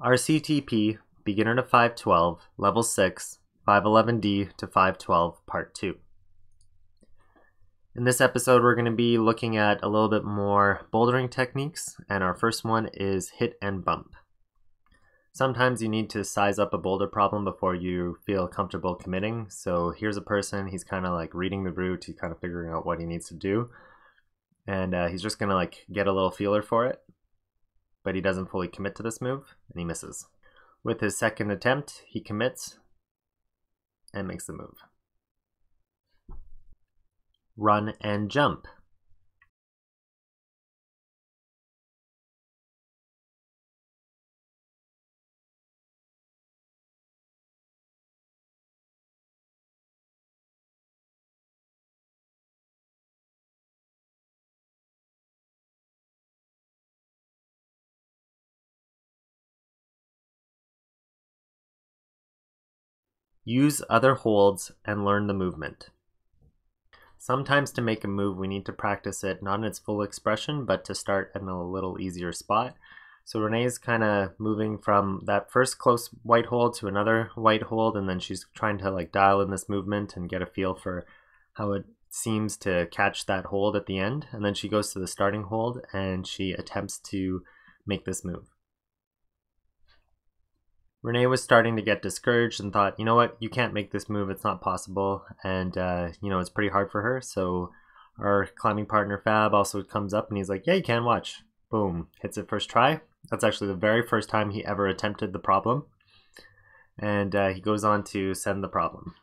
RCTP, Beginner to 512, Level 6, 511D to 512, Part 2. In this episode, we're going to be looking at a little bit more bouldering techniques, and our first one is hit and bump. Sometimes you need to size up a boulder problem before you feel comfortable committing. So here's a person, he's kind of like reading the route, he's kind of figuring out what he needs to do, and he's just going to like get a little feeler for it, but he doesn't fully commit to this move, and he misses. With his second attempt, he commits and makes the move. Run and jump. Use other holds and learn the movement. Sometimes to make a move, we need to practice it not in its full expression, but to start in a little easier spot. So Renee's kind of moving from that first close white hold to another white hold, and then she's trying to like dial in this movement and get a feel for how it seems to catch that hold at the end. And then she goes to the starting hold and she attempts to make this move. Renee was starting to get discouraged and thought, you know what, you can't make this move, it's not possible, and you know, it's pretty hard for her. So our climbing partner Fab also comes up and he's like, yeah, you can, watch. Boom, hits it first try. That's actually the very first time he ever attempted the problem, and he goes on to send the problem.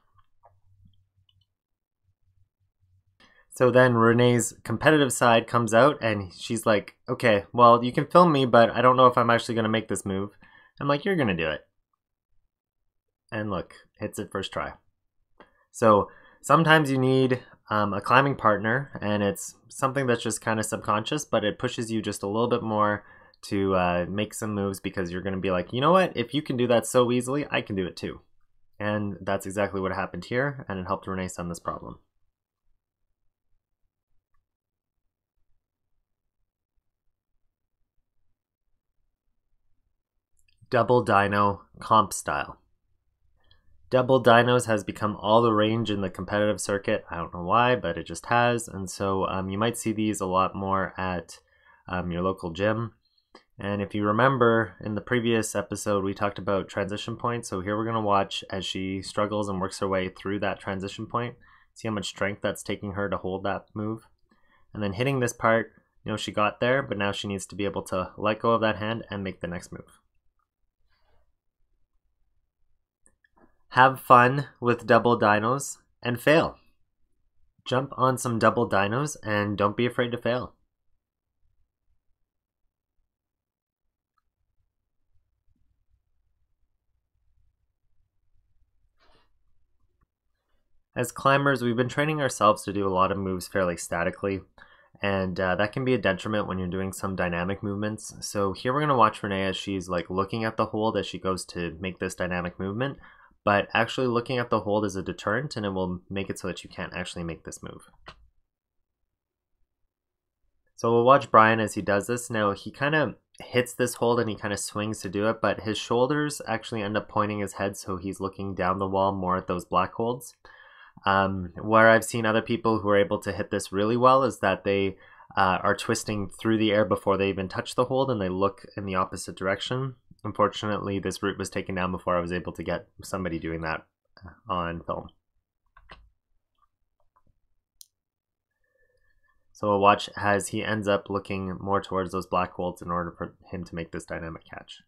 So then Renee's competitive side comes out and she's like, okay, well, you can film me, but I don't know if I'm actually going to make this move. I'm like, you're going to do it. And look, hits it first try. So sometimes you need a climbing partner, and it's something that's just kind of subconscious, but it pushes you just a little bit more to make some moves, because you're going to be like, you know what, if you can do that so easily, I can do it too. And that's exactly what happened here, and it helped Renee send this problem. Double dyno comp style. Double dynos has become all the rage in the competitive circuit. I don't know why, but it just has. And so you might see these a lot more at your local gym. And if you remember, in the previous episode, we talked about transition points. So here we're going to watch as she struggles and works her way through that transition point. See how much strength that's taking her to hold that move. And then hitting this part, you know, she got there, but now she needs to be able to let go of that hand and make the next move. Have fun with double dynos and fail. Jump on some double dynos and don't be afraid to fail. As climbers, we've been training ourselves to do a lot of moves fairly statically, and that can be a detriment when you're doing some dynamic movements. So here we're going to watch Renee as she's like looking at the hold as she goes to make this dynamic movement. But actually looking at the hold is a deterrent, and it will make it so that you can't actually make this move. So we'll watch Brian as he does this. Now he kind of hits this hold and he kind of swings to do it, but his shoulders actually end up pointing his head, so he's looking down the wall more at those black holds. Where I've seen other people who are able to hit this really well is that they are twisting through the air before they even touch the hold, and they look in the opposite direction. Unfortunately, this route was taken down before I was able to get somebody doing that on film. So we'll watch as he ends up looking more towards those black holds in order for him to make this dynamic catch.